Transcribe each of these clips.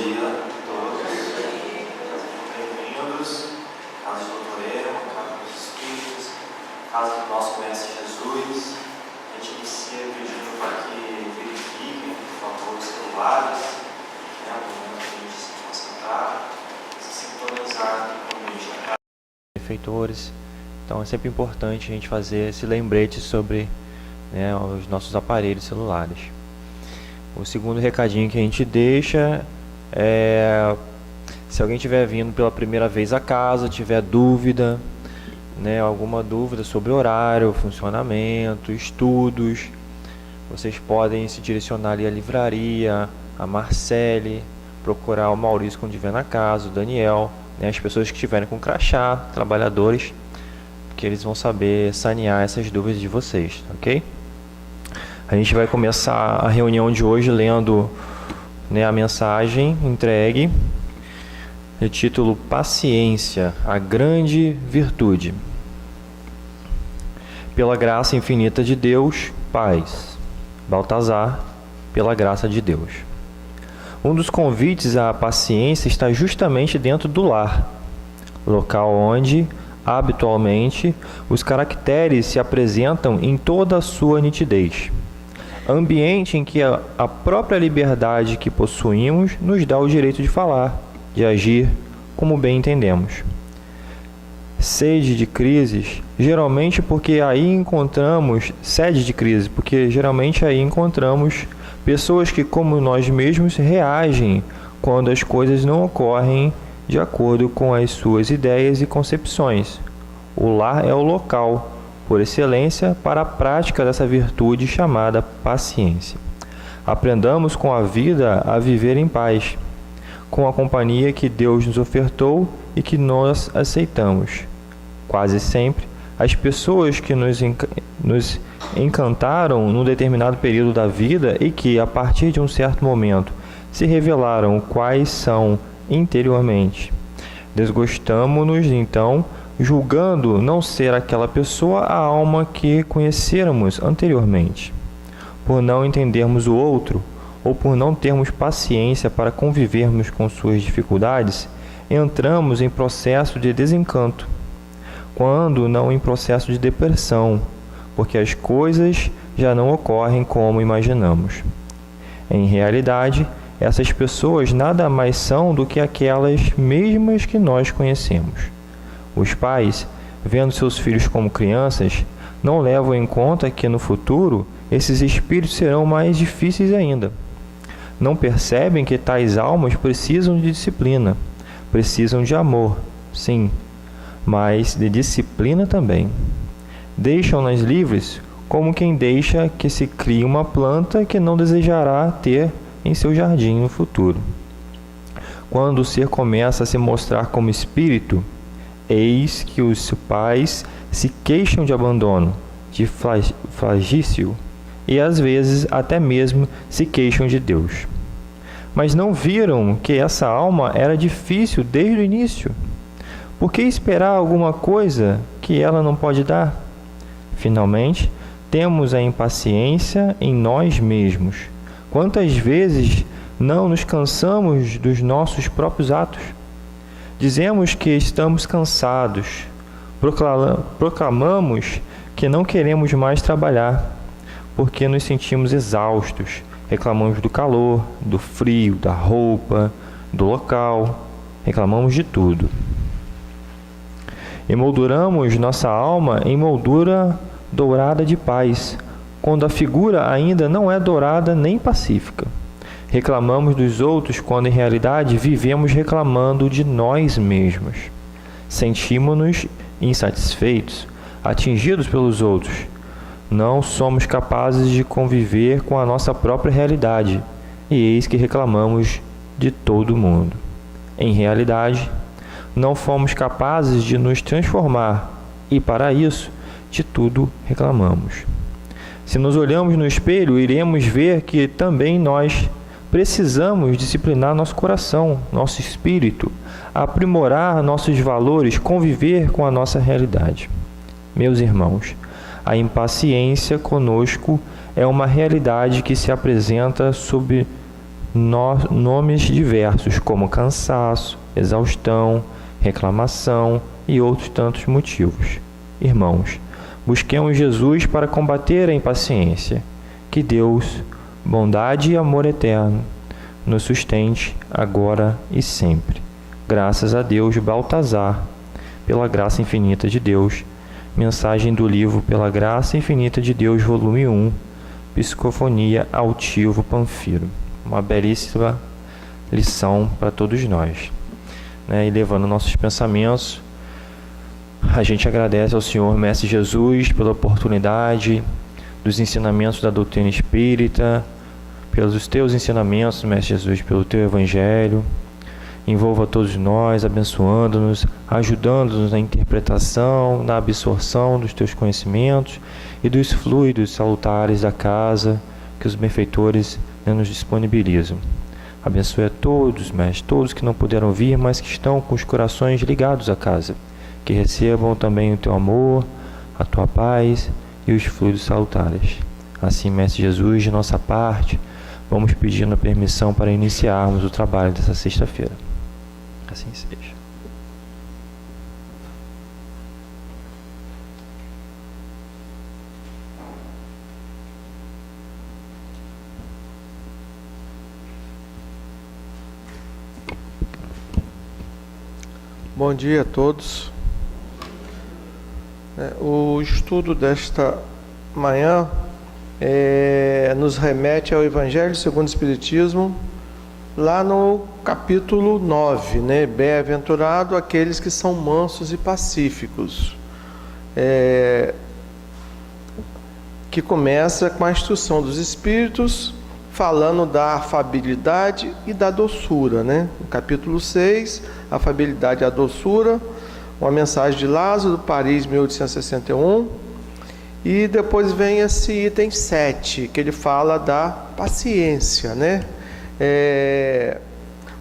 dia a todos. Bem-vindos à Casa de Doutor Emo, Casa dos Espíritos, Casa do nosso Mestre Jesus. A gente inicia pedindo para que verifiquem, por favor, os celulares, no momento que a gente se concentrar, se sintonizar com o ambiente da casa. Benfeitores. Então é sempre importante a gente fazer esse lembrete sobre os nossos aparelhos celulares. O segundo recadinho que a gente deixa é: se alguém estiver vindo pela primeira vez a casa, tiver dúvida, alguma dúvida sobre horário, funcionamento, estudos, vocês podem se direcionar ali à livraria, a Marcele, procurar o Maurício quando estiver na casa, o Daniel, as pessoas que estiverem com crachá, trabalhadores, que eles vão saber sanear essas dúvidas de vocês, ok? A gente vai começar a reunião de hoje lendo a mensagem entregue, de título Paciência, a grande virtude. Pela graça infinita de Deus, paz. Baltazar, pela graça de Deus. Um dos convites à paciência está justamente dentro do lar, local onde, habitualmente, os caracteres se apresentam em toda a sua nitidez. Ambiente em que a própria liberdade que possuímos nos dá o direito de falar, de agir como bem entendemos. Sede de crises, geralmente porque aí encontramos pessoas que, como nós mesmos, reagem quando as coisas não ocorrem de acordo com as suas ideias e concepções. O lar é o local, por excelência, para a prática dessa virtude chamada paciência. Aprendamos com a vida a viver em paz, com a companhia que Deus nos ofertou e que nós aceitamos. Quase sempre, as pessoas que nos encantaram num determinado período da vida e que, a partir de um certo momento, se revelaram quais são interiormente. Desgostamo-nos, então, julgando não ser aquela pessoa a alma que conhecêramos anteriormente. Por não entendermos o outro, ou por não termos paciência para convivermos com suas dificuldades, entramos em processo de desencanto, quando não em processo de depressão, porque as coisas já não ocorrem como imaginamos. Em realidade, essas pessoas nada mais são do que aquelas mesmas que nós conhecemos. Os pais, vendo seus filhos como crianças, não levam em conta que no futuro esses espíritos serão mais difíceis ainda. Não percebem que tais almas precisam de disciplina, precisam de amor, sim, mas de disciplina também. Deixam-nas livres como quem deixa que se crie uma planta que não desejará ter em seu jardim no futuro. Quando o ser começa a se mostrar como espírito, eis que os pais se queixam de abandono, de flagício, e às vezes até mesmo se queixam de Deus. Mas não viram que essa alma era difícil desde o início? Por que esperar alguma coisa que ela não pode dar? Finalmente, temos a impaciência em nós mesmos. Quantas vezes não nos cansamos dos nossos próprios atos? Dizemos que estamos cansados, proclamamos que não queremos mais trabalhar, porque nos sentimos exaustos, reclamamos do calor, do frio, da roupa, do local, reclamamos de tudo. Emolduramos nossa alma em moldura dourada de paz, quando a figura ainda não é dourada nem pacífica. Reclamamos dos outros quando em realidade vivemos reclamando de nós mesmos. Sentimos-nos insatisfeitos, atingidos pelos outros. Não somos capazes de conviver com a nossa própria realidade, e eis que reclamamos de todo mundo. Em realidade, não fomos capazes de nos transformar, e para isso, de tudo reclamamos. Se nos olhamos no espelho, iremos ver que também nós precisamos disciplinar nosso coração, nosso espírito, aprimorar nossos valores, conviver com a nossa realidade. Meus irmãos, a impaciência conosco é uma realidade que se apresenta sob nomes diversos como cansaço, exaustão, reclamação e outros tantos motivos. Irmãos, busquemos Jesus para combater a impaciência. Que Deus, bondade e amor eterno, nos sustente agora e sempre. Graças a Deus, Baltazar, pela graça infinita de Deus. Mensagem do livro Pela Graça Infinita de Deus, volume 1, Psicofonia Altivo Panfiro. Uma belíssima lição para todos nós. E levando nossos pensamentos, a gente agradece ao Senhor Mestre Jesus pela oportunidade dos ensinamentos da doutrina espírita, pelos teus ensinamentos, Mestre Jesus, pelo teu Evangelho. Envolva todos nós, abençoando-nos, ajudando-nos na interpretação, na absorção dos teus conhecimentos e dos fluidos salutares da casa que os benfeitores nos disponibilizam. Abençoe a todos, Mestre, todos que não puderam vir, mas que estão com os corações ligados à casa. Que recebam também o teu amor, a tua paz e os fluidos salutares. Assim, Mestre Jesus, de nossa parte, vamos pedindo a permissão para iniciarmos o trabalho dessa sexta-feira. Assim seja. Bom dia a todos. O estudo desta manhã nos remete ao Evangelho segundo o Espiritismo, lá no capítulo 9, Bem-aventurado aqueles que são mansos e pacíficos, que começa com a instrução dos Espíritos, falando da afabilidade e da doçura, No capítulo 6, afabilidade e a doçura, uma mensagem de Lázaro, Paris, 1861, e depois vem esse item 7, que ele fala da paciência,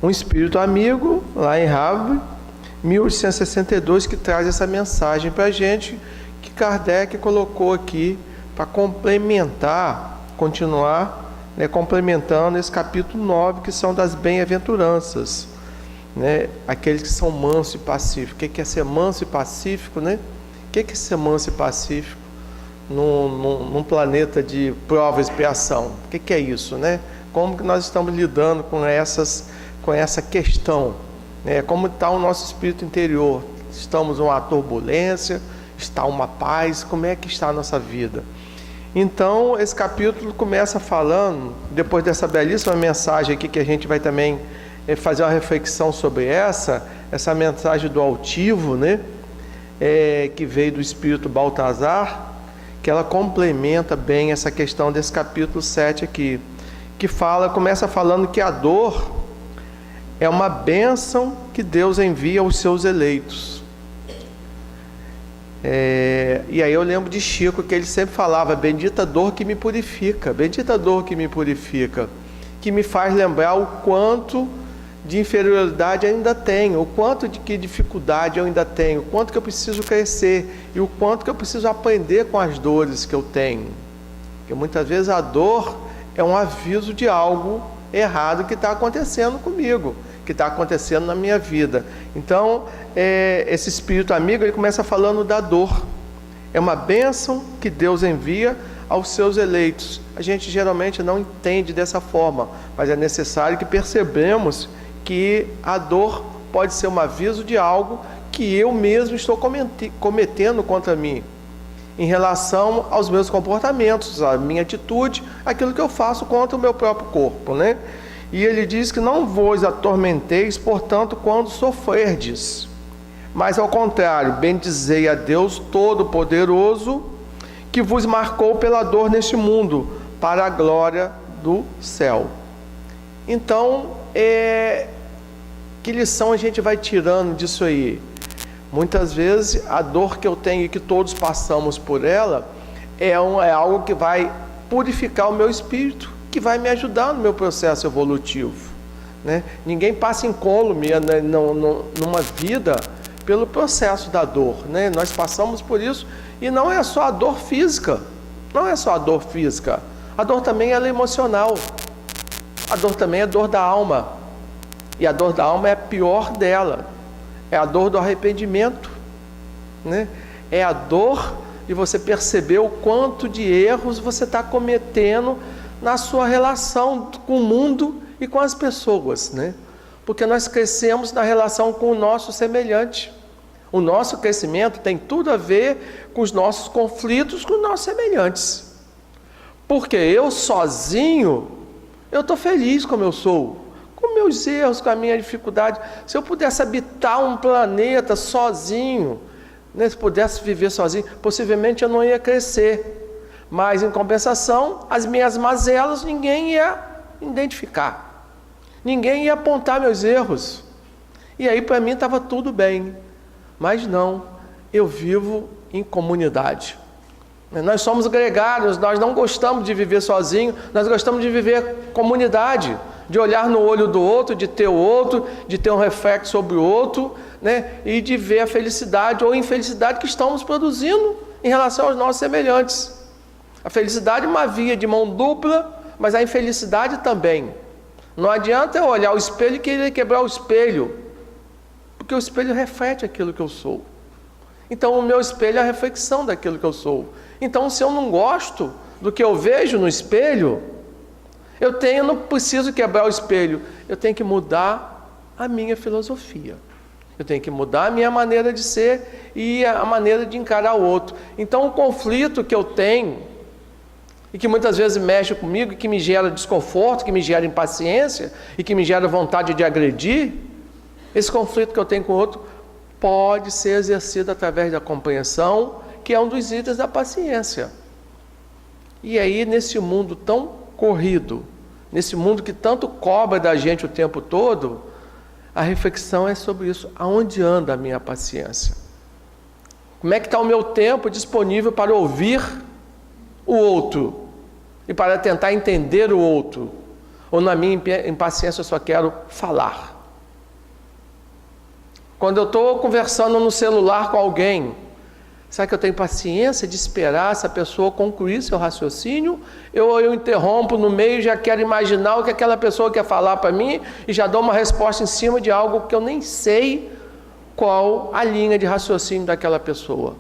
Um espírito amigo, lá em Havre, 1862, que traz essa mensagem para a gente, que Kardec colocou aqui para complementar, continuar complementando esse capítulo 9, que são das bem-aventuranças, aqueles que são mansos e pacíficos. O que é ser manso e pacífico, O que é ser manso e pacífico num planeta de prova e expiação? O que é isso, Como que nós estamos lidando com essa questão, Como está o nosso espírito interior? Estamos numa turbulência? Está uma paz? Como é que está a nossa vida? Então, esse capítulo começa falando, depois dessa belíssima mensagem aqui, que a gente vai também fazer uma reflexão sobre essa mensagem do altivo, que veio do espírito Baltazar, que ela complementa bem essa questão desse capítulo 7 aqui, que começa falando que a dor é uma bênção que Deus envia aos seus eleitos. E aí eu lembro de Chico, que ele sempre falava: bendita dor que me purifica, bendita dor que me purifica, que me faz lembrar o quanto de inferioridade eu ainda tenho, o quanto de dificuldade eu ainda tenho, o quanto que eu preciso crescer e o quanto que eu preciso aprender com as dores que eu tenho. Porque muitas vezes a dor é um aviso de algo errado que está acontecendo comigo, que está acontecendo na minha vida. Então, esse espírito amigo, ele começa falando da dor. É uma bênção que Deus envia aos seus eleitos. A gente geralmente não entende dessa forma, mas é necessário que percebamos que a dor pode ser um aviso de algo que eu mesmo estou cometendo contra mim, em relação aos meus comportamentos, a minha atitude, aquilo que eu faço contra o meu próprio corpo, E ele diz que não vos atormenteis, portanto, quando sofrerdes, mas ao contrário, bendizei a Deus Todo-Poderoso, que vos marcou pela dor neste mundo, para a glória do céu. Então, que lição a gente vai tirando disso aí? Muitas vezes a dor que eu tenho e que todos passamos por ela é algo que vai purificar o meu espírito, que vai me ajudar no meu processo evolutivo, Ninguém passa incólume numa vida pelo processo da dor, Nós passamos por isso, e não é só a dor física, a dor também ela é emocional. A dor também é dor da alma. E a dor da alma é a pior dela. É a dor do arrependimento, né? É a dor de você perceber o quanto de erros você está cometendo na sua relação com o mundo e com as pessoas, né? Porque nós crescemos na relação com o nosso semelhante. O nosso crescimento tem tudo a ver com os nossos conflitos com os nossos semelhantes. Porque eu sozinho, eu estou feliz como eu sou, com meus erros, com a minha dificuldade. Se eu pudesse habitar um planeta sozinho, né, se pudesse viver sozinho, possivelmente eu não ia crescer. Mas, em compensação, as minhas mazelas ninguém ia identificar. Ninguém ia apontar meus erros. E aí, para mim, estava tudo bem. Mas não, eu vivo em comunidade. Nós somos gregários, nós não gostamos de viver sozinho, nós gostamos de viver comunidade, de olhar no olho do outro, de ter o outro, de ter um reflexo sobre o outro, né? E de ver a felicidade ou infelicidade que estamos produzindo em relação aos nossos semelhantes. A felicidade é uma via de mão dupla, mas a infelicidade também. Não adianta eu olhar o espelho e querer quebrar o espelho, porque o espelho reflete aquilo que eu sou. Então o meu espelho é a reflexão daquilo que eu sou. Então, se eu não gosto do que eu vejo no espelho, eu não preciso quebrar o espelho, eu tenho que mudar a minha filosofia. Eu tenho que mudar a minha maneira de ser e a maneira de encarar o outro. Então, o conflito que eu tenho, e que muitas vezes mexe comigo, e que me gera desconforto, que me gera impaciência, e que me gera vontade de agredir, esse conflito que eu tenho com o outro pode ser exercido através da compreensão, que é um dos itens da paciência. E aí, nesse mundo tão corrido, nesse mundo que tanto cobra da gente o tempo todo, a reflexão é sobre isso. Aonde anda a minha paciência? Como é que está o meu tempo disponível para ouvir o outro e para tentar entender o outro? Ou na minha impaciência eu só quero falar? Quando eu estou conversando no celular com alguém, será que eu tenho paciência de esperar essa pessoa concluir seu raciocínio? Eu interrompo no meio e já quero imaginar o que aquela pessoa quer falar para mim e já dou uma resposta em cima de algo que eu nem sei qual a linha de raciocínio daquela pessoa,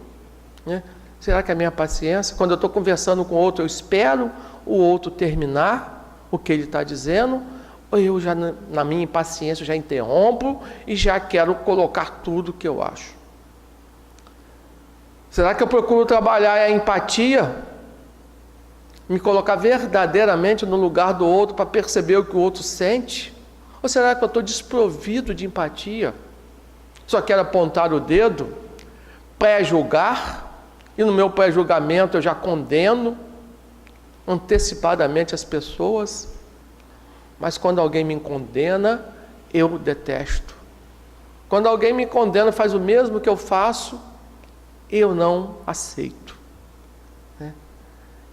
né? Será que a minha paciência, quando eu estou conversando com o outro, eu espero o outro terminar o que ele está dizendo? Ou eu já, na minha impaciência, já interrompo e já quero colocar tudo o que eu acho? Será que eu procuro trabalhar a empatia? Me colocar verdadeiramente no lugar do outro para perceber o que o outro sente? Ou será que eu estou desprovido de empatia? Só quero apontar o dedo, pré-julgar, e no meu pré-julgamento eu já condeno antecipadamente as pessoas, mas quando alguém me condena, eu detesto. Quando alguém me condena, faz o mesmo que eu faço, eu não aceito, né?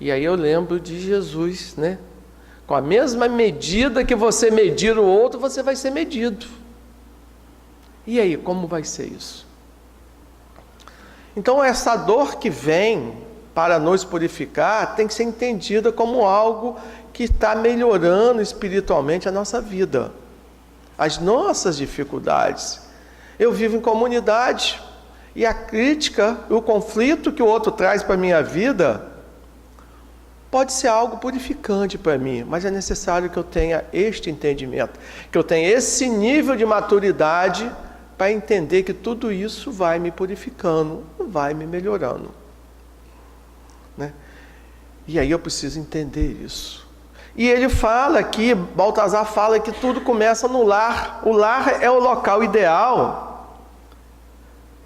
E aí eu lembro de Jesus, né? Com a mesma medida que você medir o outro, você vai ser medido. E aí, como vai ser isso? Então, essa dor que vem para nos purificar tem que ser entendida como algo que está melhorando espiritualmente a nossa vida, as nossas dificuldades. Eu vivo em comunidade, e a crítica, o conflito que o outro traz para a minha vida, pode ser algo purificante para mim, mas é necessário que eu tenha este entendimento, que eu tenha esse nível de maturidade para entender que tudo isso vai me purificando, vai me melhorando, né? E aí eu preciso entender isso. E ele fala aqui, Baltazar fala que tudo começa no lar. O lar é o local ideal,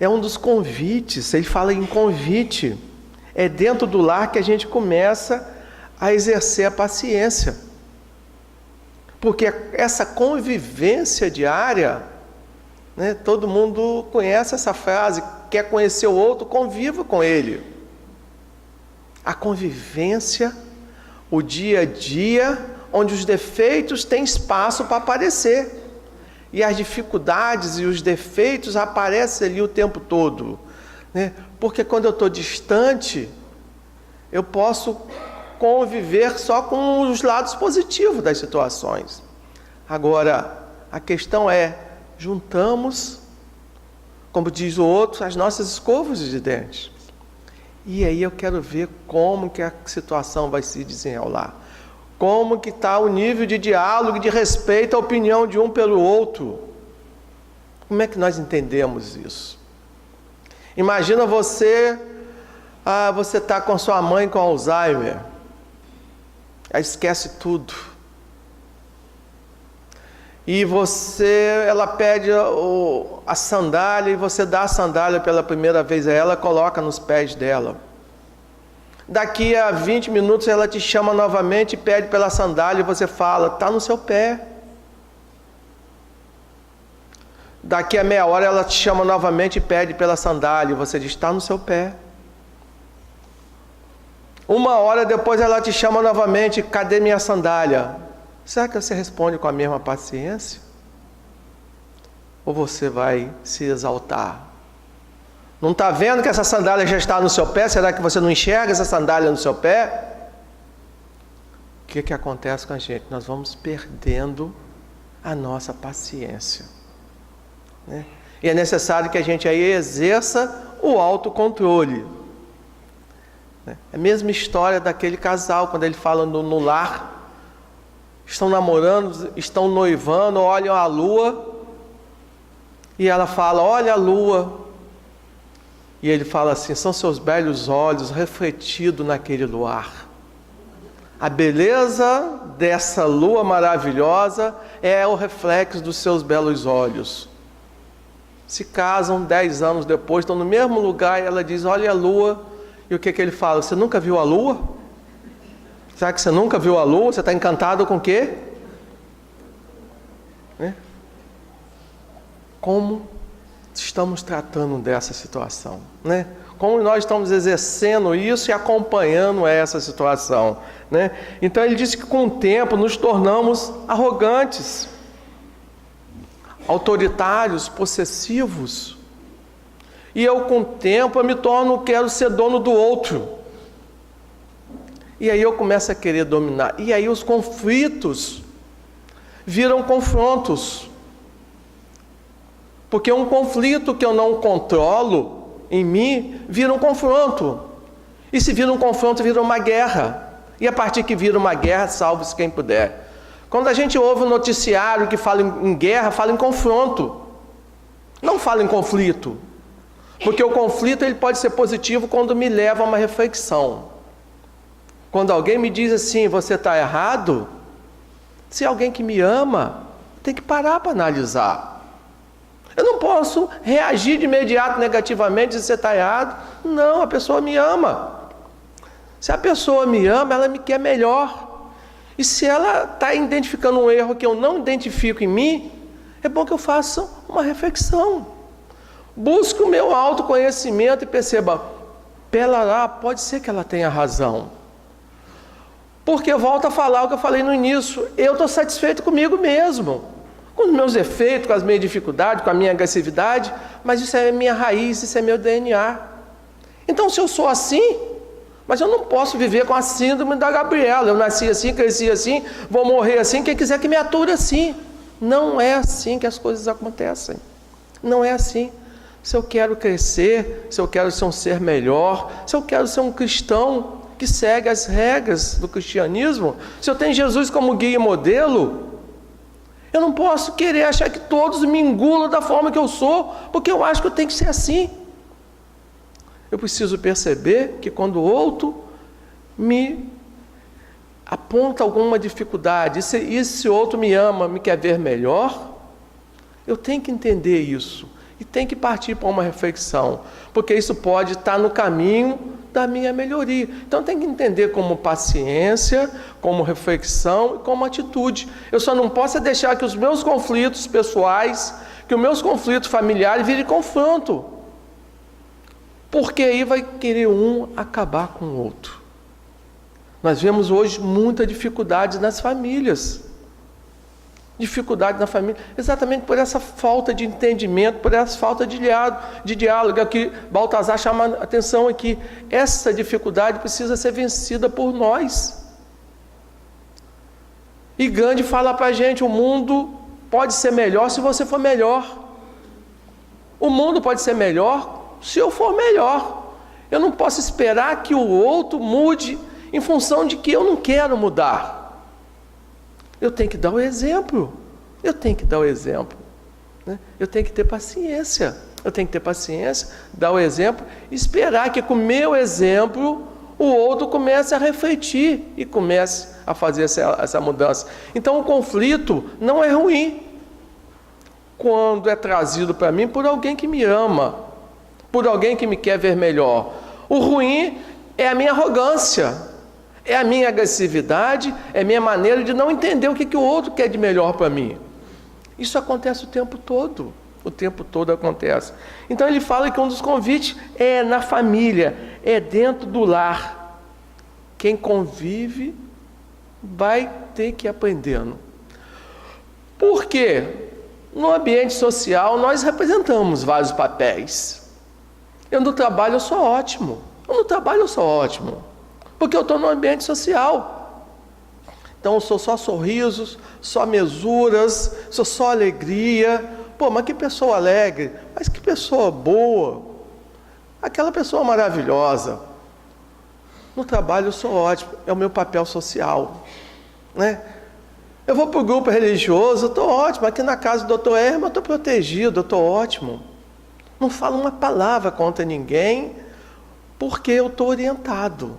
é um dos convites. Ele fala em convite. É dentro do lar que a gente começa a exercer a paciência, porque essa convivência diária, né, todo mundo conhece essa frase: quer conhecer o outro, conviva com ele. A convivência, o dia a dia, onde os defeitos têm espaço para aparecer, e as dificuldades e os defeitos aparecem ali o tempo todo, né? Porque quando eu estou distante, eu posso conviver só com os lados positivos das situações. Agora, a questão é, juntamos, como diz o outro, as nossas escovas de dentes. E aí eu quero ver como que a situação vai se desenrolar. Como que está o nível de diálogo, de respeito à opinião de um pelo outro. Como é que nós entendemos isso? Imagina você está com sua mãe com Alzheimer. Ela esquece tudo. E ela pede a sandália, e você dá a sandália pela primeira vez a ela, coloca nos pés dela. Daqui a 20 minutos ela te chama novamente e pede pela sandália, e você fala, está no seu pé. Daqui a meia hora ela te chama novamente e pede pela sandália, e você diz, está no seu pé. Uma hora depois ela te chama novamente, cadê minha sandália? Será que você responde com a mesma paciência? Ou você vai se exaltar? Não está vendo que essa sandália já está no seu pé? Será que você não enxerga essa sandália no seu pé? O que acontece com a gente? Nós vamos perdendo a nossa paciência, né? E é necessário que a gente aí exerça o autocontrole. É a mesma história daquele casal, quando ele fala no lar. Estão namorando, estão noivando, olham a lua, e ela fala, olha a lua. E ele fala assim, são seus belos olhos refletidos naquele luar. A beleza dessa lua maravilhosa é o reflexo dos seus belos olhos. Se casam 10 anos depois, estão no mesmo lugar, e ela diz, olha a lua. E o que ele fala? Você nunca viu a lua? Será que você nunca viu a lua? Você está encantado com o quê? Como estamos tratando dessa situação, né? Como nós estamos exercendo isso e acompanhando essa situação, né? Então ele disse que com o tempo nos tornamos arrogantes, autoritários, possessivos. E eu com o tempo eu me torno, quero ser dono do outro. E aí eu começo a querer dominar. E aí os conflitos viram confrontos. Porque um conflito que eu não controlo em mim, vira um confronto. E se vira um confronto, vira uma guerra. E a partir que vira uma guerra, salve-se quem puder. Quando a gente ouve um noticiário que fala em guerra, fala em confronto. Não fala em conflito. Porque o conflito ele pode ser positivo quando me leva a uma reflexão. Quando alguém me diz assim, você está errado, se alguém que me ama, tem que parar para analisar. Eu não posso reagir de imediato negativamente e dizer, você está errado. Não, a pessoa me ama. Se a pessoa me ama, ela me quer melhor. E se ela está identificando um erro que eu não identifico em mim, é bom que eu faça uma reflexão. Busque o meu autoconhecimento e perceba, pode ser que ela tenha razão. Porque eu volto a falar o que eu falei no início, eu estou satisfeito comigo mesmo, com os meus defeitos, com as minhas dificuldades, com a minha agressividade, mas isso é minha raiz, isso é meu DNA. Então se eu sou assim, mas eu não posso viver com a síndrome da Gabriela, eu nasci assim, cresci assim, vou morrer assim, quem quiser que me ature assim. Não é assim que as coisas acontecem, não é assim. Se eu quero crescer, se eu quero ser um ser melhor, se eu quero ser um cristão que segue as regras do cristianismo, se eu tenho Jesus como guia e modelo, eu não posso querer achar que todos me engulam da forma que eu sou, porque eu acho que eu tenho que ser assim. Eu preciso perceber que quando o outro me aponta alguma dificuldade, e se outro me ama, me quer ver melhor, eu tenho que entender isso, e tenho que partir para uma reflexão, porque isso pode estar no caminho da minha melhoria. Então tem que entender como paciência, como reflexão e como atitude. Eu só não posso deixar que os meus conflitos pessoais, que os meus conflitos familiares virem confronto, porque aí vai querer um acabar com o outro. Nós vemos hoje muita dificuldade nas famílias. dificuldade na família, exatamente por essa falta de entendimento, por essa falta de diálogo. Aqui Baltazar chama a atenção aqui, essa dificuldade precisa ser vencida por nós. E Gandhi fala para a gente, o mundo pode ser melhor se você for melhor. O mundo pode ser melhor se eu for melhor. Eu não posso esperar que o outro mude em função de que eu não quero mudar. Eu tenho que dar o exemplo. Eu tenho que dar o exemplo. Né? Eu tenho que ter paciência. Eu tenho que ter paciência, dar o exemplo, esperar que com o meu exemplo o outro comece a refletir e comece a fazer essa mudança. Então o conflito não é ruim quando é trazido para mim por alguém que me ama, por alguém que me quer ver melhor. O ruim é a minha arrogância, é a minha agressividade, é a minha maneira de não entender o que o outro quer de melhor para mim. Isso acontece o tempo todo acontece. Então ele fala que um dos convites é na família, é dentro do lar. Quem convive vai ter que ir aprendendo. Por quê? No ambiente social nós representamos vários papéis. Eu no trabalho eu sou ótimo. Porque eu estou no ambiente social. Então eu sou só sorrisos, só mesuras, sou só alegria. Pô, mas que pessoa alegre, mas que pessoa boa. Aquela pessoa maravilhosa. No trabalho eu sou ótimo, é o meu papel social. Né? Eu vou para o grupo religioso, eu estou ótimo. Aqui na casa do Dr. Herman eu estou protegido, eu estou ótimo. Não falo uma palavra contra ninguém, porque eu estou orientado.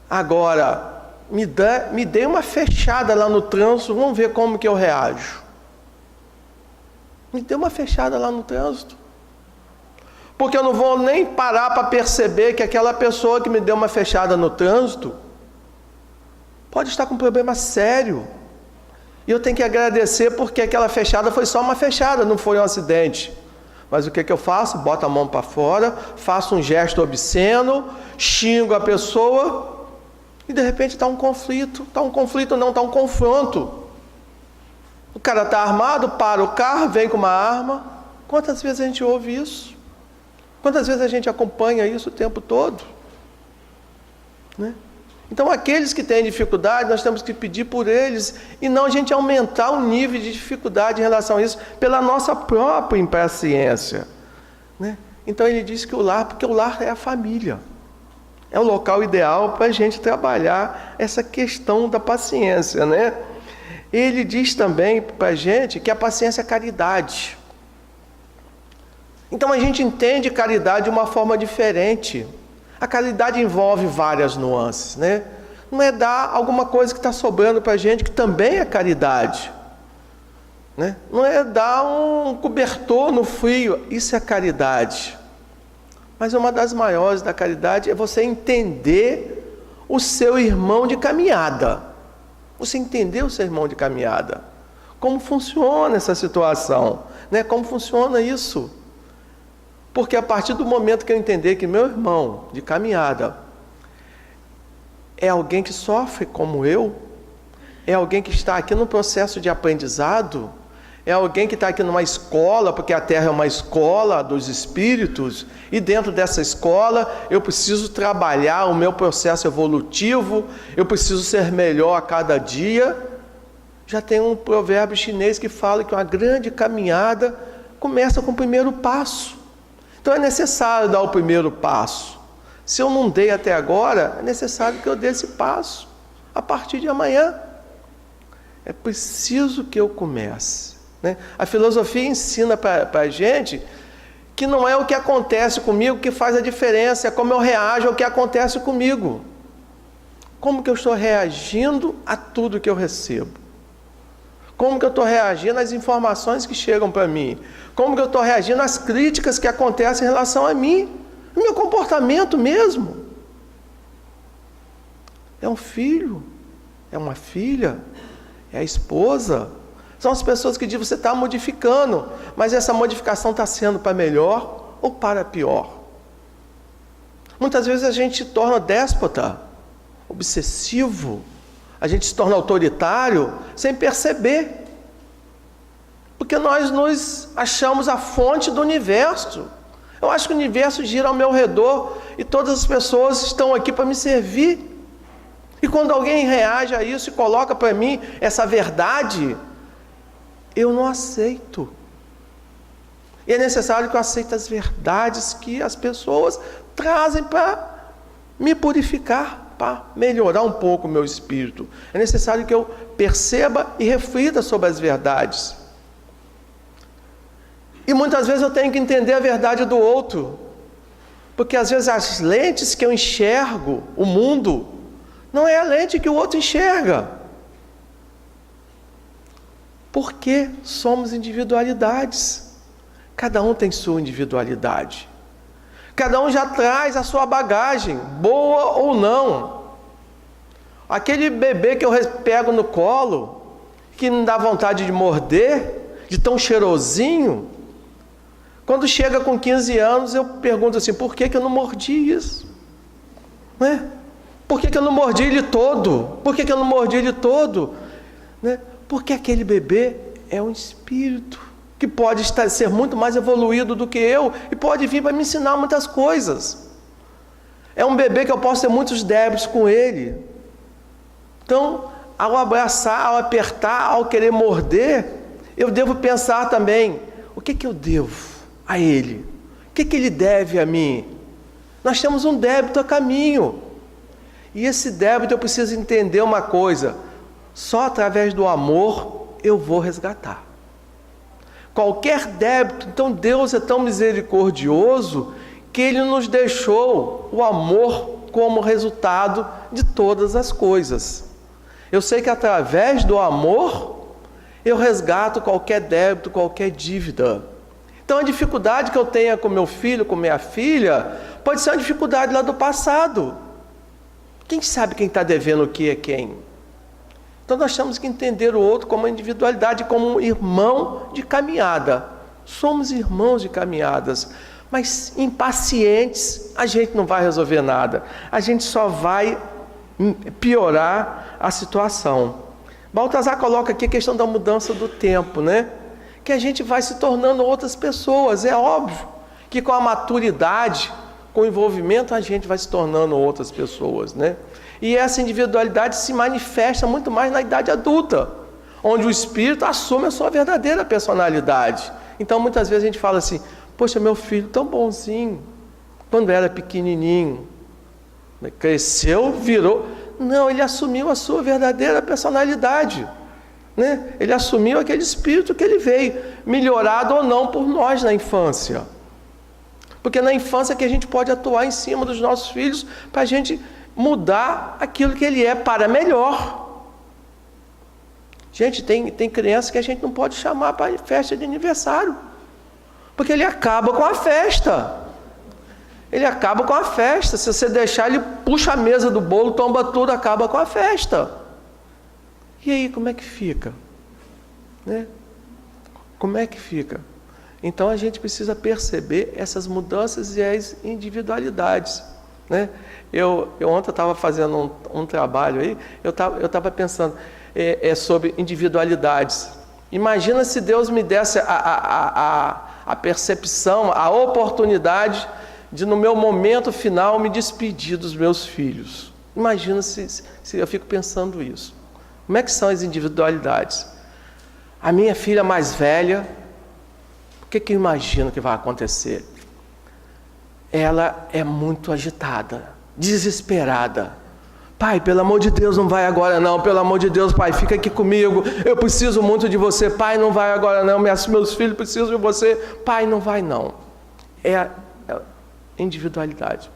Agora, me dê uma fechada lá no trânsito, vamos ver como que eu reajo. Me dê uma fechada lá no trânsito. Porque eu não vou nem parar para perceber que aquela pessoa que me deu uma fechada no trânsito pode estar com um problema sério. E eu tenho que agradecer porque aquela fechada foi só uma fechada, não foi um acidente. Mas o que eu faço? Boto a mão para fora, faço um gesto obsceno, xingo a pessoa e de repente está um conflito. Está um confronto. O cara está armado, para o carro, vem com uma arma. Quantas vezes a gente ouve isso? Quantas vezes a gente acompanha isso o tempo todo? Né? Então, aqueles que têm dificuldade, nós temos que pedir por eles e não a gente aumentar o nível de dificuldade em relação a isso pela nossa própria impaciência. Né? Então, ele diz que o lar, porque o lar é a família. É o local ideal para a gente trabalhar essa questão da paciência, né? Ele diz também para a gente que a paciência é caridade. Então a gente entende caridade de uma forma diferente. A caridade envolve várias nuances, né? Não é dar alguma coisa que está sobrando para a gente, que também é caridade. Né? Não é dar um cobertor no frio, isso é caridade. Mas uma das maiores da caridade é você entender o seu irmão de caminhada. Você entendeu o seu irmão de caminhada? Como funciona essa situação? Né? Como funciona isso? Porque a partir do momento que eu entender que meu irmão de caminhada é alguém que sofre como eu, é alguém que está aqui no processo de aprendizado, é alguém que está aqui numa escola, porque a Terra é uma escola dos espíritos, e dentro dessa escola eu preciso trabalhar o meu processo evolutivo, eu preciso ser melhor a cada dia. Já tem um provérbio chinês que fala que uma grande caminhada começa com o primeiro passo. Então é necessário dar o primeiro passo. Se eu não dei até agora, é necessário que eu dê esse passo a partir de amanhã. É preciso que eu comece. Né? A filosofia ensina para a gente que não é o que acontece comigo que faz a diferença, é como eu reajo ao que acontece comigo. Como que eu estou reagindo a tudo que eu recebo? Como que eu estou reagindo às informações que chegam para mim? Como que eu estou reagindo às críticas que acontecem em relação a mim? O meu comportamento mesmo. É um filho, é uma filha, é a esposa. São as pessoas que dizem, você está modificando, mas essa modificação está sendo para melhor ou para pior? Muitas vezes a gente se torna déspota, obsessivo. A gente se torna autoritário sem perceber. Porque nós nos achamos a fonte do universo. Eu acho que o universo gira ao meu redor e todas as pessoas estão aqui para me servir. E quando alguém reage a isso e coloca para mim essa verdade, eu não aceito. E é necessário que eu aceite as verdades que as pessoas trazem para me purificar, para melhorar um pouco o meu espírito. É necessário que eu perceba e reflita sobre as verdades. E muitas vezes eu tenho que entender a verdade do outro, porque às vezes as lentes que eu enxergo o mundo não é a lente que o outro enxerga. Porque somos individualidades. Cada um tem sua individualidade. Cada um já traz a sua bagagem, boa ou não. Aquele bebê que eu pego no colo, que não dá vontade de morder, de tão cheirosinho, quando chega com 15 anos, eu pergunto assim, por que eu não mordi isso? Né? Por que eu não mordi ele todo? Por que eu não mordi ele todo? Né? Porque aquele bebê é um espírito que pode ser muito mais evoluído do que eu e pode vir para me ensinar muitas coisas. É um bebê que eu posso ter muitos débitos com ele. Então, ao abraçar, ao apertar, ao querer morder, eu devo pensar também, o que eu devo a ele? O que ele deve a mim? Nós temos um débito a caminho. E esse débito eu preciso entender uma coisa, só através do amor eu vou resgatar. Qualquer débito, então Deus é tão misericordioso que Ele nos deixou o amor como resultado de todas as coisas. Eu sei que através do amor eu resgato qualquer débito, qualquer dívida. Então a dificuldade que eu tenha com meu filho, com minha filha, pode ser uma dificuldade lá do passado. Quem sabe quem está devendo o que é quem? Então nós temos que entender o outro como uma individualidade, como um irmão de caminhada. Somos irmãos de caminhadas, mas impacientes a gente não vai resolver nada. A gente só vai piorar a situação. Baltazar coloca aqui a questão da mudança do tempo, né? Que a gente vai se tornando outras pessoas. É óbvio que com a maturidade, com o envolvimento, a gente vai se tornando outras pessoas, né? E essa individualidade se manifesta muito mais na idade adulta, onde o espírito assume a sua verdadeira personalidade. Então, muitas vezes a gente fala assim, poxa, meu filho tão bonzinho, quando era pequenininho, cresceu, virou... Não, ele assumiu a sua verdadeira personalidade, né? Ele assumiu aquele espírito que ele veio, melhorado ou não por nós na infância. Porque na infância que a gente pode atuar em cima dos nossos filhos para a gente mudar aquilo que ele é para melhor. Gente, tem criança que a gente não pode chamar para festa de aniversário, porque ele acaba com a festa. Ele acaba com a festa. Se você deixar, ele puxa a mesa do bolo, tomba tudo, acaba com a festa. E aí, como é que fica? Né? Como é que fica? Então a gente precisa perceber essas mudanças e as individualidades, né? Eu ontem estava fazendo um trabalho aí, eu estava pensando sobre individualidades. Imagina se Deus me desse a percepção, a oportunidade de no meu momento final me despedir dos meus filhos. Imagina se eu fico pensando isso. Como é que são as individualidades? A minha filha mais velha, o que eu imagino que vai acontecer? Ela é muito agitada, desesperada. Pai, pelo amor de Deus, não vai agora não. Pelo amor de Deus, pai, fica aqui comigo. Eu preciso muito de você. Pai, não vai agora não. Meus filhos precisam de você. Pai, não vai não. É individualidade.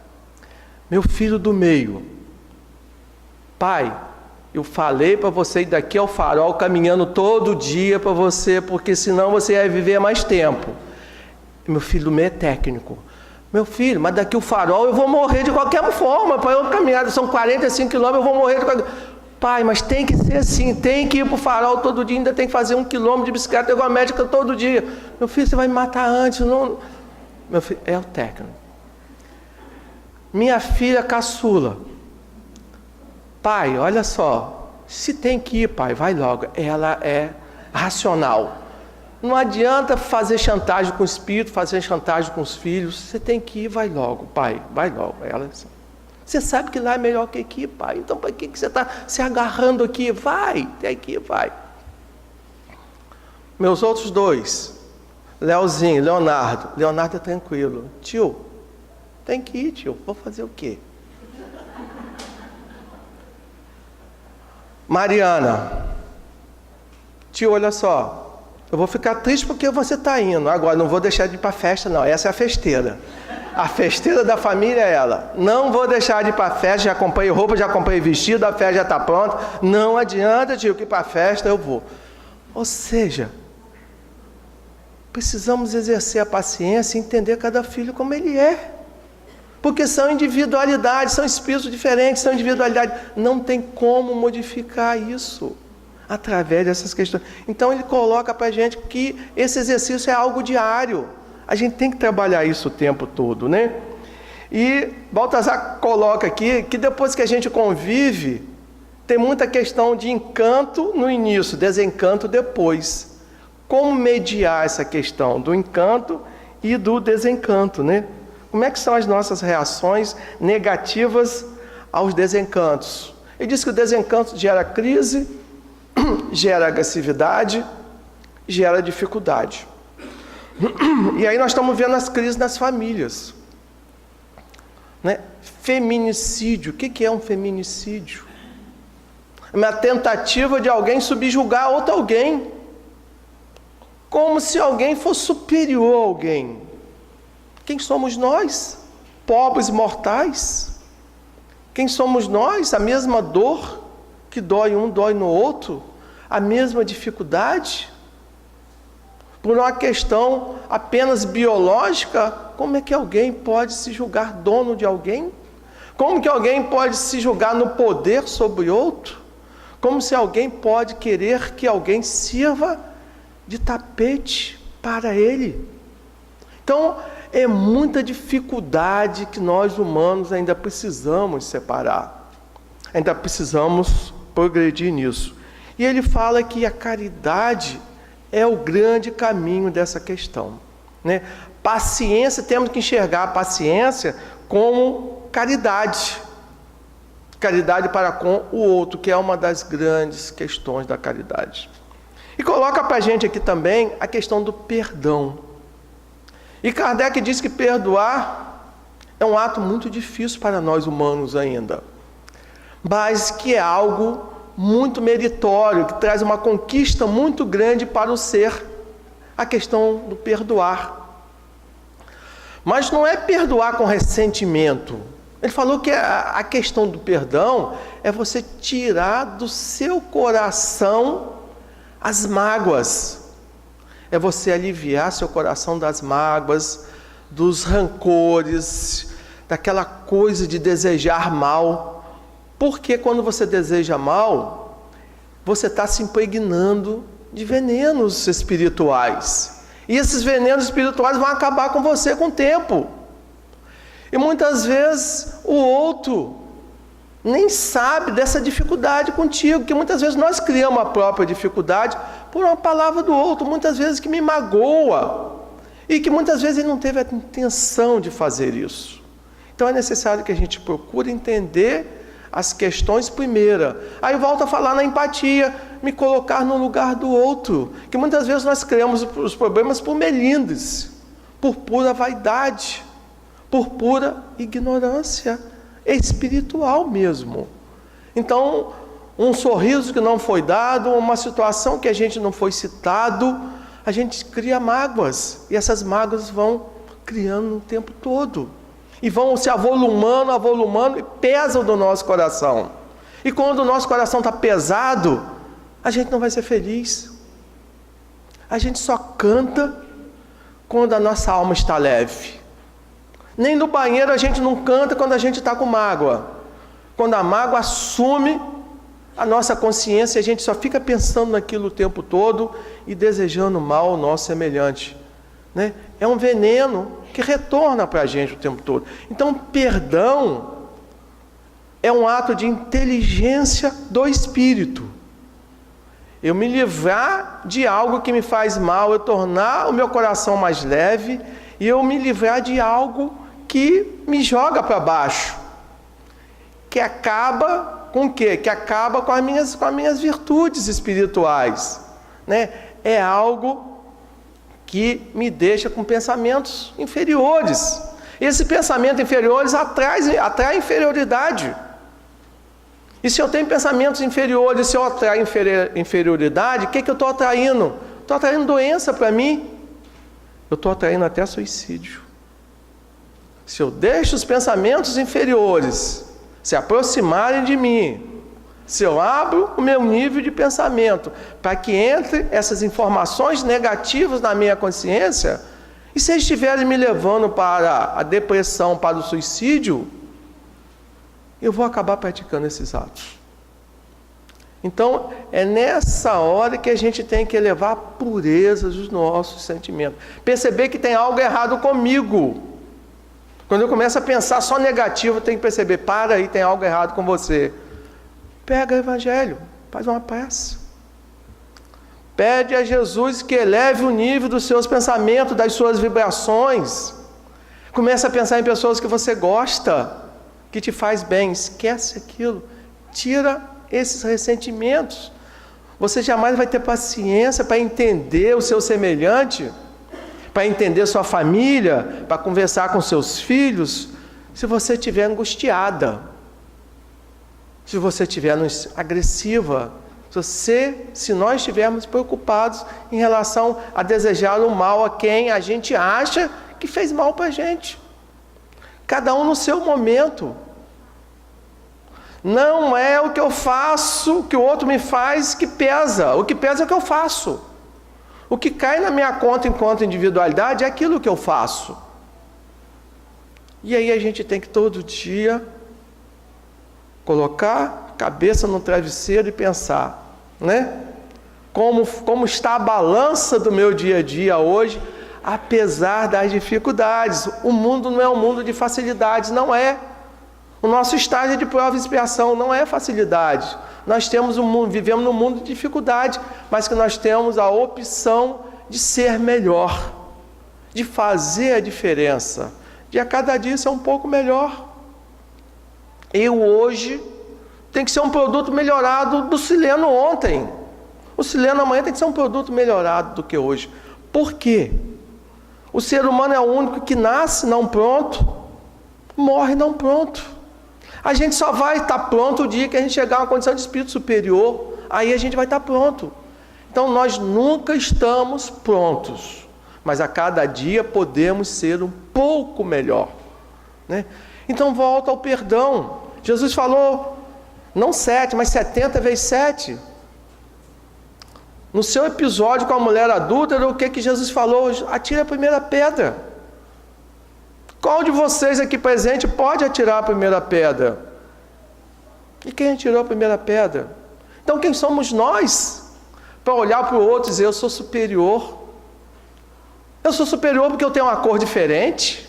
Meu filho do meio. Pai, eu falei para você ir daqui ao farol caminhando todo dia para você, porque senão você ia viver mais tempo. Meu filho do meio é técnico. Meu filho, mas daqui o farol eu vou morrer de qualquer forma. Para eu caminhar, são 45 quilômetros, eu vou morrer de qualquer... Pai, mas tem que ser assim, tem que ir para o farol todo dia, ainda tem que fazer 1 quilômetro de bicicleta igual a médica todo dia. Meu filho, você vai me matar antes. Não... Meu filho, é o técnico. Minha filha caçula. Pai, olha só, Se tem que ir, pai, vai logo. Ela é racional. Não adianta fazer chantagem com o espírito, fazer chantagem com os filhos. Você tem que ir, vai logo, pai, vai logo. Ela, você sabe que lá é melhor que aqui, pai. Então para que você está se agarrando aqui? Vai, tem que ir, vai. Meus outros dois, Leozinho, Leonardo. Leonardo é tranquilo. Tio, tem que ir, tio. Vou fazer o quê? Mariana, tio, olha só. Eu vou ficar triste porque você está indo. Agora, não vou deixar de ir para a festa, não. Essa é a festeira. A festeira da família é ela. Não vou deixar de ir para a festa. Já comprei roupa, já comprei vestido, a festa já está pronta. Não adianta, tio, que ir para a festa eu vou. Ou seja, precisamos exercer a paciência e entender cada filho como ele é. Porque são individualidades, são espíritos diferentes, são individualidades. Não tem como modificar isso através dessas questões. Então ele coloca para a gente que esse exercício é algo diário. A gente tem que trabalhar isso o tempo todo, né? E Baltazar coloca aqui que depois que a gente convive, tem muita questão de encanto no início, desencanto depois. Como mediar essa questão do encanto e do desencanto, né? Como é que são as nossas reações negativas aos desencantos? Ele diz que o desencanto gera crise, gera agressividade, gera dificuldade. E aí nós estamos vendo as crises nas famílias, né? Feminicídio. O que é um feminicídio? É uma tentativa de alguém subjugar outro alguém, como se alguém fosse superior a alguém. Quem somos nós? Pobres mortais. Quem somos nós? A mesma dor que dói um, dói no outro. A mesma dificuldade. Por uma questão apenas biológica, como é que alguém pode se julgar dono de alguém? Como que alguém pode se julgar no poder sobre outro? Como se alguém pode querer que alguém sirva de tapete para ele? Então, é muita dificuldade que nós humanos ainda precisamos separar. Ainda precisamos progredir nisso. E ele fala que a caridade é o grande caminho dessa questão, né? Paciência, temos que enxergar a paciência como caridade. Caridade para com o outro, que é uma das grandes questões da caridade. E coloca para a gente aqui também a questão do perdão. E Kardec diz que perdoar é um ato muito difícil para nós humanos ainda, mas que é algo muito meritório, que traz uma conquista muito grande para o ser, a questão do perdoar. Mas não é perdoar com ressentimento. Ele falou que a questão do perdão é você tirar do seu coração as mágoas. É você aliviar seu coração das mágoas, dos rancores, daquela coisa de desejar mal. Porque quando você deseja mal, você está se impregnando de venenos espirituais. E esses venenos espirituais vão acabar com você com o tempo. E muitas vezes o outro nem sabe dessa dificuldade contigo, que muitas vezes nós criamos a própria dificuldade por uma palavra do outro, muitas vezes que me magoa, e que muitas vezes ele não teve a intenção de fazer isso. Então é necessário que a gente procure entender as questões primeiro. Aí volta a falar na empatia, me colocar no lugar do outro, que muitas vezes nós criamos os problemas por melindres, por pura vaidade, por pura ignorância espiritual mesmo. Então, um sorriso que não foi dado, uma situação que a gente não foi citado, a gente cria mágoas, e essas mágoas vão criando o tempo todo, e vão se avolumando, e pesam do nosso coração. E quando o nosso coração está pesado, a gente não vai ser feliz. A gente só canta quando a nossa alma está leve. Nem no banheiro a gente não canta quando a gente está com mágoa. Quando a mágoa assume a nossa consciência, a gente só fica pensando naquilo o tempo todo e desejando mal ao nosso semelhante, né? É um veneno que retorna para a gente o tempo todo. Então, perdão é um ato de inteligência do Espírito. Eu me livrar de algo que me faz mal, eu tornar o meu coração mais leve, e eu me livrar de algo que me joga para baixo, que acaba com o quê? Que acaba com as minhas virtudes espirituais, né? É algo que me deixa com pensamentos inferiores. Esses pensamentos inferiores atraem inferioridade. E se eu tenho pensamentos inferiores, se eu atraio inferioridade, o que eu estou atraindo? Estou atraindo doença para mim. Eu estou atraindo até suicídio. Se eu deixo os pensamentos inferiores se aproximarem de mim, se eu abro o meu nível de pensamento para que entre essas informações negativas na minha consciência, e se eles estiverem me levando para a depressão, para o suicídio, eu vou acabar praticando esses atos. Então, é nessa hora que a gente tem que elevar a pureza dos nossos sentimentos. Perceber que tem algo errado comigo. Quando eu começo a pensar só negativo, eu tenho que perceber, para aí, tem algo errado com você. Pega o Evangelho, faz uma prece. Pede a Jesus que eleve o nível dos seus pensamentos, das suas vibrações. Começa a pensar em pessoas que você gosta, que te faz bem. Esquece aquilo. Tira esses ressentimentos. Você jamais vai ter paciência para entender o seu semelhante, para entender sua família, para conversar com seus filhos, se você estiver angustiada, se você estiver agressiva, se nós estivermos preocupados em relação a desejar o mal a quem a gente acha que fez mal para a gente. Cada um no seu momento. Não é o que eu faço, o que o outro me faz que pesa. O que pesa é o que eu faço. O que cai na minha conta enquanto individualidade é aquilo que eu faço. E aí a gente tem que todo dia colocar a cabeça no travesseiro e pensar, né? Como está a balança do meu dia a dia hoje, apesar das dificuldades. O mundo não é um mundo de facilidades, não é. O nosso estágio de prova e expiação não é facilidade. Nós vivemos num mundo de dificuldade, mas que nós temos a opção de ser melhor, de fazer a diferença, de a cada dia ser um pouco melhor. Eu hoje tenho que ser um produto melhorado do Sileno ontem. O Sileno amanhã tem que ser um produto melhorado do que hoje. Por quê? O ser humano é o único que nasce não pronto, morre não pronto. A gente só vai estar pronto o dia que a gente chegar a uma condição de espírito superior. Aí a gente vai estar pronto. Então nós nunca estamos prontos, mas a cada dia podemos ser um pouco melhor, né? Então volta ao perdão. Jesus falou, não 7, mas 70 vezes 7. No seu episódio com a mulher adúltera, o que Jesus falou? Atire a primeira pedra. Qual de vocês aqui presente pode atirar a primeira pedra? E quem atirou a primeira pedra? Então quem somos nós para olhar para o outro e dizer, eu sou superior? Eu sou superior porque eu tenho uma cor diferente?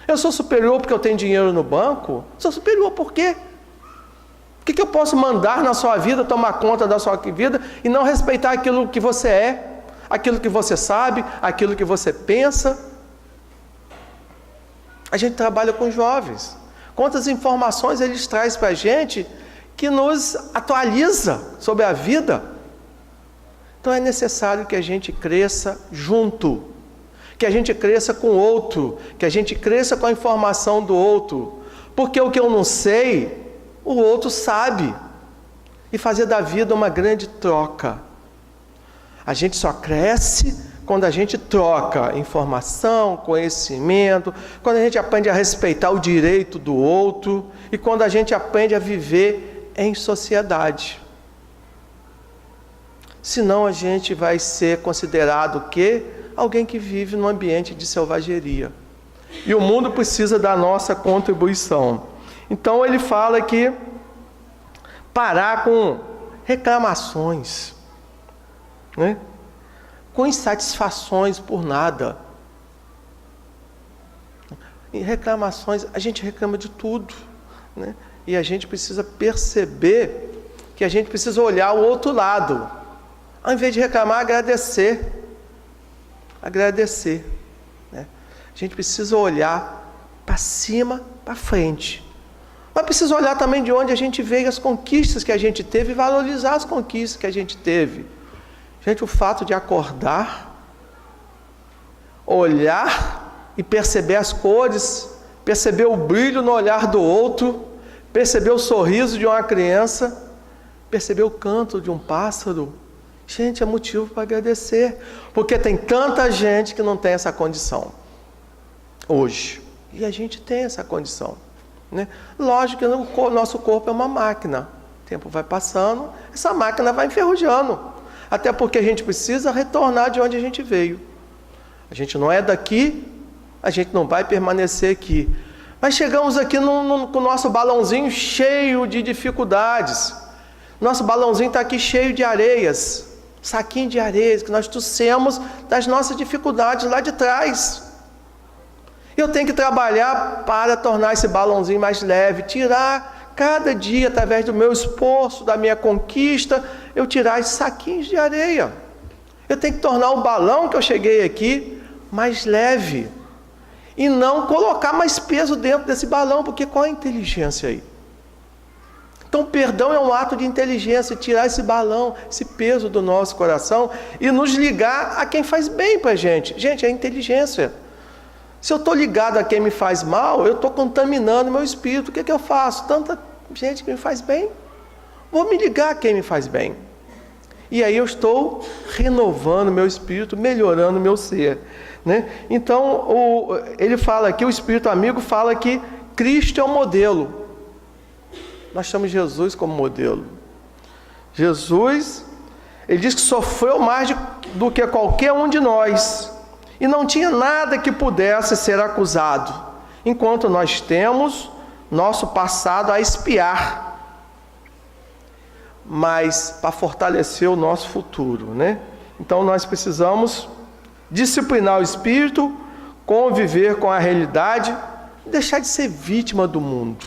Eu sou superior porque eu tenho dinheiro no banco? Sou superior por quê? O que eu posso mandar na sua vida, tomar conta da sua vida e não respeitar aquilo que você é, aquilo que você sabe, aquilo que você pensa? A gente trabalha com jovens. Quantas informações eles trazem para a gente que nos atualiza sobre a vida? Então é necessário que a gente cresça junto, que a gente cresça com o outro, que a gente cresça com a informação do outro, porque o que eu não sei, o outro sabe, e fazer da vida uma grande troca. A gente só cresce quando a gente troca informação, conhecimento, quando a gente aprende a respeitar o direito do outro e quando a gente aprende a viver em sociedade. Senão a gente vai ser considerado o quê? Alguém que vive num ambiente de selvageria. E o mundo precisa da nossa contribuição. Então ele fala que parar com reclamações, né? Com insatisfações por nada. Em reclamações, a gente reclama de tudo, né? E a gente precisa perceber que a gente precisa olhar o outro lado. Ao invés de reclamar, agradecer. Agradecer. Né? A gente precisa olhar para cima, para frente. Mas precisa olhar também de onde a gente veio, as conquistas que a gente teve, e valorizar as conquistas que a gente teve. Gente, o fato de acordar, olhar e perceber as cores, perceber o brilho no olhar do outro, perceber o sorriso de uma criança, perceber o canto de um pássaro, gente, é motivo para agradecer, porque tem tanta gente que não tem essa condição hoje, e a gente tem essa condição, né? Lógico que o nosso corpo é uma máquina, o tempo vai passando, essa máquina vai enferrujando, até porque a gente precisa retornar de onde a gente veio. A gente não é daqui, a gente não vai permanecer aqui. Mas chegamos aqui com o nosso balãozinho cheio de dificuldades. Nosso balãozinho está aqui cheio de areias, saquinho de areias, que nós trouxemos das nossas dificuldades lá de trás. Eu tenho que trabalhar para tornar esse balãozinho mais leve, tirar cada dia, através do meu esforço, da minha conquista, eu tirar esses saquinhos de areia. Eu tenho que tornar o balão que eu cheguei aqui mais leve. E não colocar mais peso dentro desse balão, porque qual é a inteligência aí? Então, perdão é um ato de inteligência, tirar esse balão, esse peso do nosso coração e nos ligar a quem faz bem para a gente. Gente, é inteligência. Se eu estou ligado a quem me faz mal, eu estou contaminando meu espírito. O que eu faço? Tanta gente que me faz bem. Vou me ligar a quem me faz bem. E aí eu estou renovando meu espírito, melhorando meu ser. Né? Então, ele fala aqui, o Espírito Amigo fala que Cristo é o modelo. Nós chamamos Jesus como modelo. Jesus, ele diz que sofreu mais do que qualquer um de nós. E não tinha nada que pudesse ser acusado. Enquanto nós temos nosso passado a expiar. Mas para fortalecer o nosso futuro. Né? Então, nós precisamos disciplinar o espírito, conviver com a realidade, deixar de ser vítima do mundo.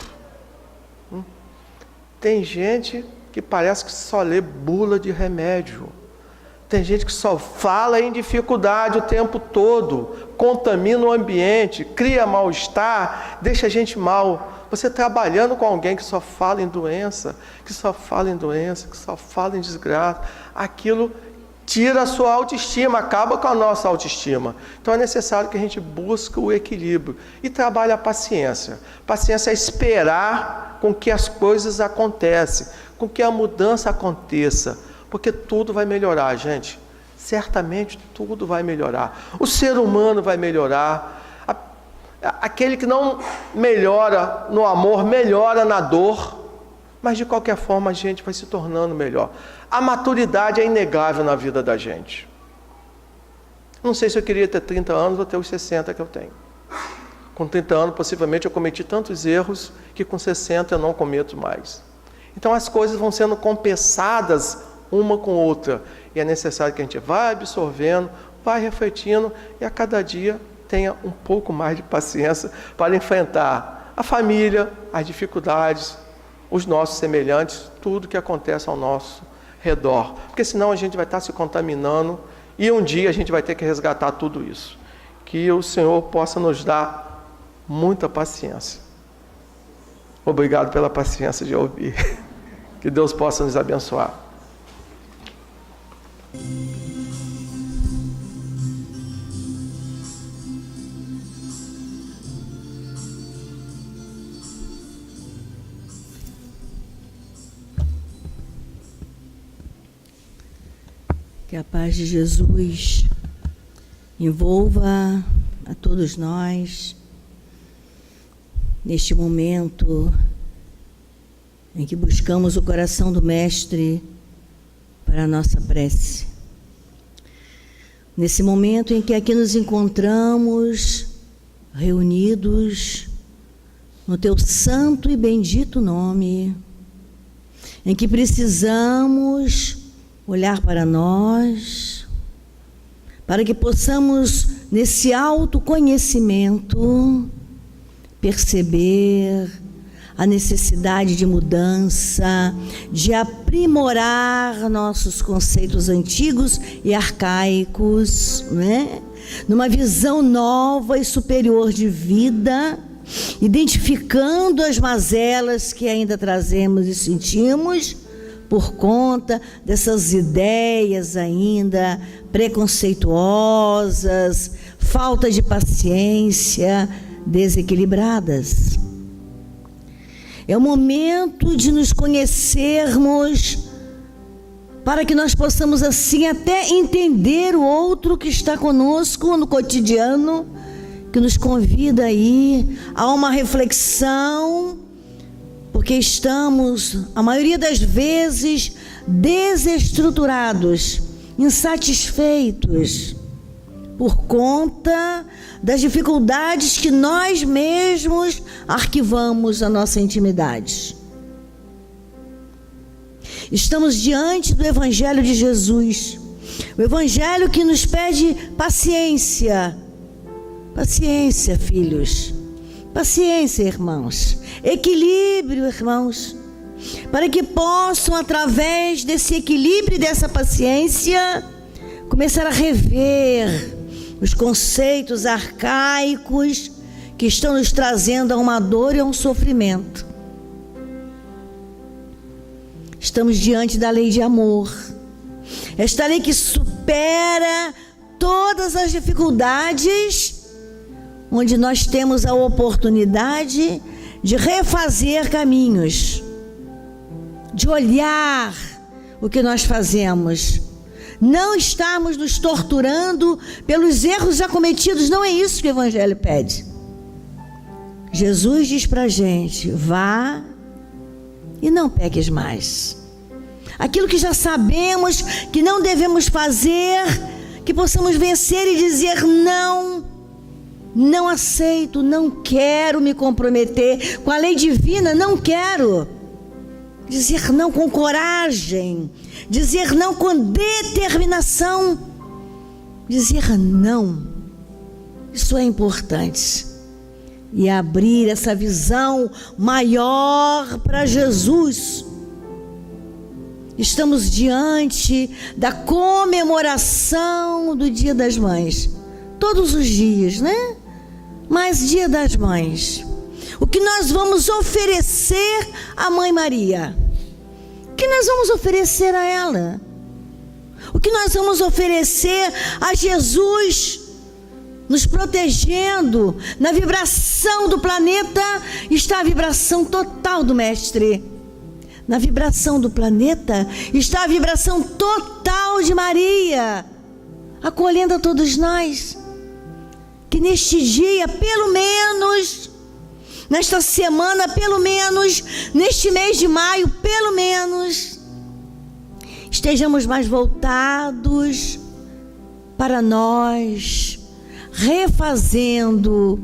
Tem gente que parece que só lê bula de remédio. Tem gente que só fala em dificuldade o tempo todo, contamina o ambiente, cria mal-estar, deixa a gente mal. Você trabalhando com alguém que só fala em doença, que só fala em desgraça, aquilo tira a sua autoestima, acaba com a nossa autoestima. Então é necessário que a gente busque o equilíbrio e trabalhe a paciência. Paciência é esperar com que as coisas acontecem, com que a mudança aconteça, porque tudo vai melhorar, gente. Certamente tudo vai melhorar. O ser humano vai melhorar. Aquele que não melhora no amor, melhora na dor. Mas de qualquer forma a gente vai se tornando melhor. A maturidade é inegável na vida da gente. Não sei se eu queria ter 30 anos ou ter os 60 que eu tenho. Com 30 anos, possivelmente, eu cometi tantos erros que com 60 eu não cometo mais. Então as coisas vão sendo compensadas uma com outra. E é necessário que a gente vá absorvendo, vá refletindo e a cada dia tenha um pouco mais de paciência para enfrentar a família, as dificuldades, os nossos semelhantes, tudo que acontece ao nosso redor. Porque senão a gente vai estar se contaminando e um dia a gente vai ter que resgatar tudo isso. Que o Senhor possa nos dar muita paciência. Obrigado pela paciência de ouvir. Que Deus possa nos abençoar. Que a paz de Jesus envolva a todos nós neste momento em que buscamos o coração do Mestre para a nossa prece. Nesse momento em que aqui nos encontramos reunidos no Teu santo e bendito nome, em que precisamos olhar para nós, para que possamos, nesse autoconhecimento, perceber a necessidade de mudança, de aprimorar nossos conceitos antigos e arcaicos, né? Numa visão nova e superior de vida, identificando as mazelas que ainda trazemos e sentimos por conta dessas ideias ainda preconceituosas, falta de paciência, desequilibradas. É o momento de nos conhecermos para que nós possamos assim até entender o outro que está conosco no cotidiano, que nos convida aí a uma reflexão, porque estamos, a maioria das vezes, desestruturados, insatisfeitos, por conta das dificuldades que nós mesmos arquivamos na nossa intimidade. Estamos diante do Evangelho de Jesus, o Evangelho que nos pede paciência. Paciência, filhos. Paciência, irmãos. Equilíbrio, irmãos. Para que possam, através desse equilíbrio e dessa paciência, começar a rever os conceitos arcaicos que estão nos trazendo a uma dor e a um sofrimento. Estamos diante da lei de amor. Esta lei que supera todas as dificuldades, onde nós temos a oportunidade de refazer caminhos, de olhar o que nós fazemos, não estarmos nos torturando pelos erros já cometidos. Não é isso que o Evangelho pede. Jesus diz para a gente: vá e não peques mais. Aquilo que já sabemos que não devemos fazer, que possamos vencer e dizer não. Não aceito, não quero me comprometer com a lei divina, não quero. Dizer não com coragem, dizer não com determinação, dizer não. Isso é importante. E abrir essa visão maior para Jesus. Estamos diante da comemoração do Dia das Mães. Todos os dias, né? Mas Dia das Mães. O que nós vamos oferecer à Mãe Maria? O que nós vamos oferecer a ela? O que nós vamos oferecer a Jesus, nos protegendo? Na vibração do planeta está a vibração total do Mestre. Na vibração do planeta está a vibração total de Maria, acolhendo a todos nós. Que neste dia, pelo menos, nesta semana, pelo menos, neste mês de maio, pelo menos, estejamos mais voltados para nós, refazendo,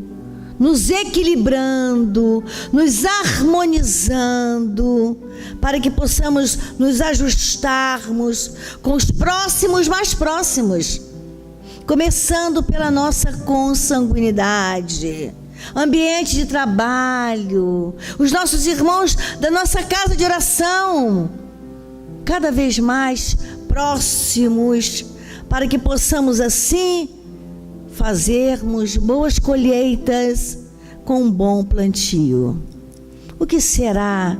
nos equilibrando, nos harmonizando, para que possamos nos ajustarmos com os próximos mais próximos, começando pela nossa consanguinidade, ambiente de trabalho, os nossos irmãos da nossa casa de oração, cada vez mais próximos, para que possamos assim fazermos boas colheitas com um bom plantio. O que será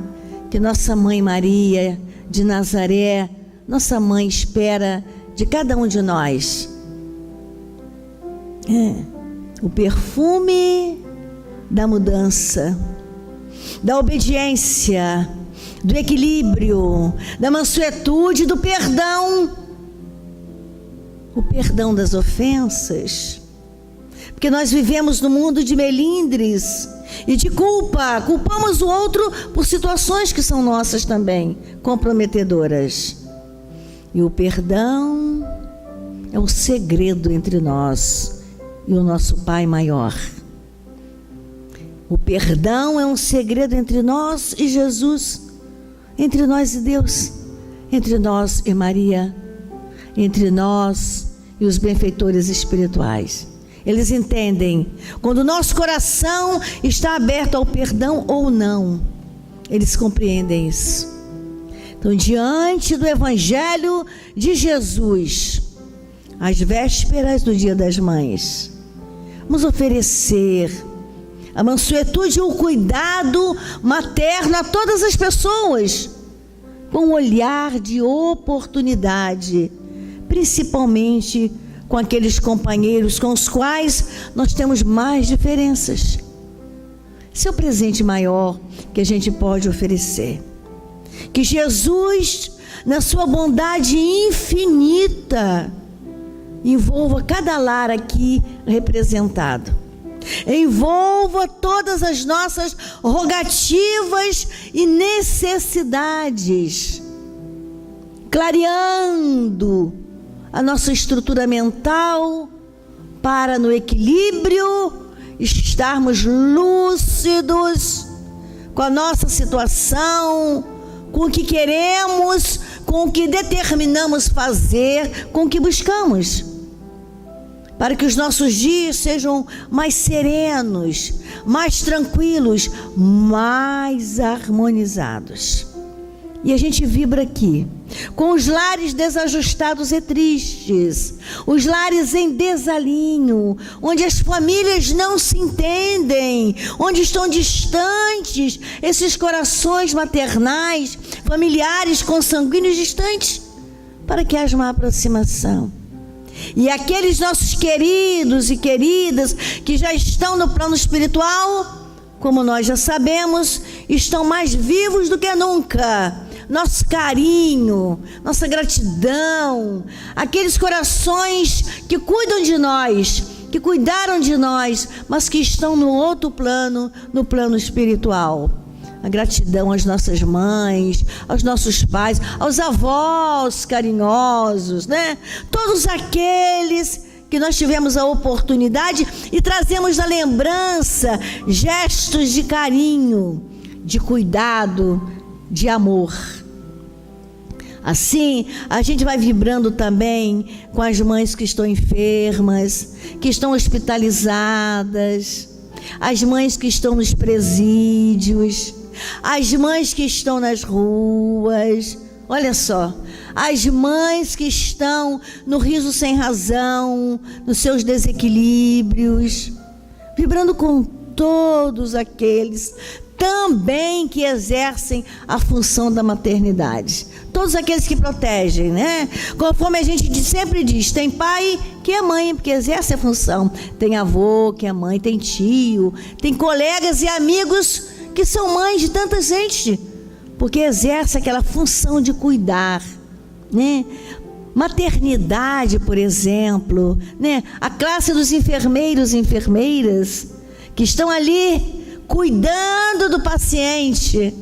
que nossa Mãe Maria de Nazaré, nossa mãe, espera de cada um de nós? O perfume da mudança, da obediência, do equilíbrio, da mansuetude, do perdão. O perdão das ofensas. Porque nós vivemos num mundo de melindres e de culpa. Culpamos o outro por situações que são nossas também, comprometedoras. E o perdão é um segredo entre nós e o nosso Pai maior. O perdão é um segredo entre nós e Jesus, entre nós e Deus, entre nós e Maria, entre nós e os benfeitores espirituais. Eles entendem quando o nosso coração está aberto ao perdão ou não. eles compreendem isso. Então, diante do Evangelho de Jesus, às vésperas do Dia das Mães, vamos oferecer a mansuetude e o cuidado materno a todas as pessoas, com um olhar de oportunidade, principalmente com aqueles companheiros com os quais nós temos mais diferenças. Esse é o presente maior que a gente pode oferecer. Que Jesus, na sua bondade infinita, envolva cada lar aqui representado. Envolva todas as nossas rogativas e necessidades, clareando a nossa estrutura mental para, no equilíbrio, estarmos lúcidos com a nossa situação, com o que queremos, com o que determinamos fazer, com o que buscamos, para que os nossos dias sejam mais serenos, mais tranquilos, mais harmonizados. E a gente vibra aqui com os lares desajustados e tristes, os lares em desalinho, onde as famílias não se entendem, onde estão distantes esses corações maternais, familiares, consanguíneos distantes, para que haja uma aproximação. E aqueles nossos queridos e queridas que já estão no plano espiritual, como nós já sabemos, estão mais vivos do que nunca. Nosso carinho, nossa gratidão, aqueles corações que cuidam de nós, que cuidaram de nós, mas que estão no outro plano, no plano espiritual. A gratidão às nossas mães, aos nossos pais, aos avós carinhosos, né? Todos aqueles que nós tivemos a oportunidade e trazemos na lembrança gestos de carinho, de cuidado, de amor. Assim, a gente vai vibrando também com as mães que estão enfermas, que estão hospitalizadas, as mães que estão nos presídios, as mães que estão nas ruas. Olha só, as mães que estão no riso sem razão, nos seus desequilíbrios, vibrando com todos aqueles também que exercem a função da maternidade. Todos aqueles que protegem, né? Conforme a gente sempre diz, tem pai que é mãe, porque exerce a função. Tem avô que é mãe, tem tio, tem colegas e amigos que são mães de tanta gente, porque exerce aquela função de cuidar, né? Maternidade, por exemplo, né? A classe dos enfermeiros e enfermeiras que estão ali cuidando do paciente,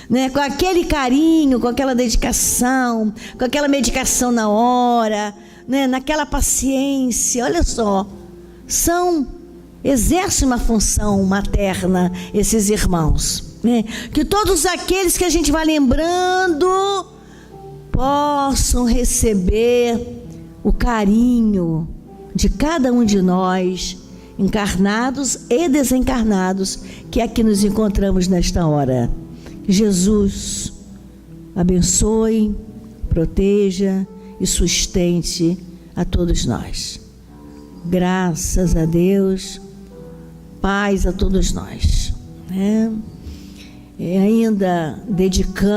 né? Com aquele carinho, com aquela dedicação, com aquela medicação na hora, né? Naquela paciência. Olha só, exercem uma função materna esses irmãos, né? Que todos aqueles que a gente vai lembrando possam receber o carinho de cada um de nós, encarnados e desencarnados, que aqui nos encontramos nesta hora. Que Jesus abençoe, proteja e sustente a todos nós. Graças a Deus, paz a todos nós, né? E ainda dedicando